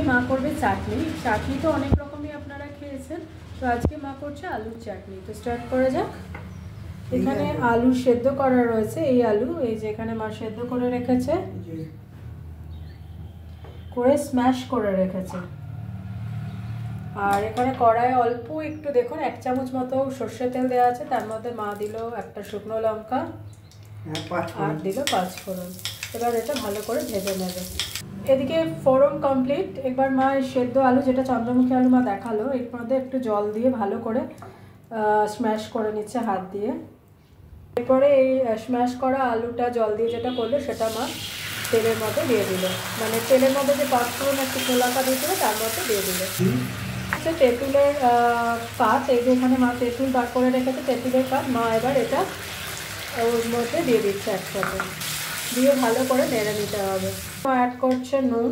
মা করবে চাটনি। চাটনি তো অনেক রকমই আপনারা খেয়েছেন, তো আজকে মা করছে আলুর চাটনি। তো স্টার্ট করা যাক। এখানে আলু সেদ্ধ করা রয়েছে, এই আলু এই যে এখানে মা সেদ্ধ করে রেখেছে, করে স্ম্যাশ করে রেখেছে। আর এখানে কড়াইয়ে অল্প একটু দেখুন 1 চামচ মতো সর্ষের তেল দেওয়া আছে, তার মধ্যে মা দিল একটা শুকনো লঙ্কা আর দিল 5 ফোড়ন। এবার এটা ভালো করে ভেজে নেবে। এদিকে ফোড়ন কমপ্লিট। এবার মা সেদ্ধ আলু, যেটা চন্দ্রমুখী আলু মা দেখালো, এর মধ্যে একটু জল দিয়ে ভালো করে স্ম্যাশ করে নিচ্ছে হাত দিয়ে। এরপরে এই স্ম্যাশ করা আলুটা জল দিয়ে যেটা করলো সেটা মা তেলের মধ্যে দিয়ে দিল, মানে তেলের মধ্যে যে 5 ফোড়ন একটু খোলাকা দিয়েছিল তার মধ্যে দিয়ে দিল। আচ্ছা, তেঁতুলের পাত, এই যে এখানে মা তেঁতুল বার করে রেখেছে, তেঁতুলের পাত মা এবার এটা ওর মধ্যে দিয়ে দিচ্ছে একসাথে, দিয়ে ভালো করে নেড়ে নিতে হবে। অ্যাড করছে নুন,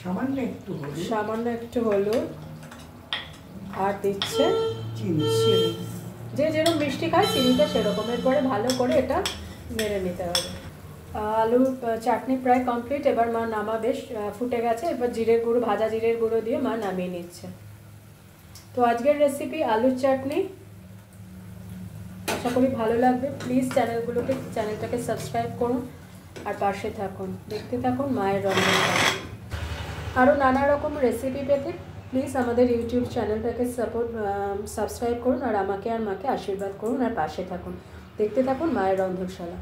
সামান্য একটু হলুদ, আর দিচ্ছে চিনি। যে যেরকম মিষ্টি খায় চিনিটা সেরকম। এরপরে ভালো করে এটা নেড়ে নিতে হবে। আলু চাটনি প্রায় কমপ্লিট। এবার মা নামাবে, ফুটে গেছে। এবার জিরের গুঁড়ো, ভাজা জিরের গুঁড়ো দিয়ে মা নামিয়ে নিচ্ছে। তো আজকের রেসিপি আলুর চাটনি, আশা করি ভালো লাগবে। প্লিজ চ্যানেলটাকে সাবস্ক্রাইব করুন আর পাশে থাকুন, দেখতে থাকুন মায়ের রন্ধন। আরও নানা রকম রেসিপি পেতে প্লিজ আমাদের ইউটিউব চ্যানেলটাকে সাবস্ক্রাইব করুন আর আমাকে আর মাকে আশীর্বাদ করুন আর পাশে থাকুন, দেখতে থাকুন মায়ের রন্ধনশালা।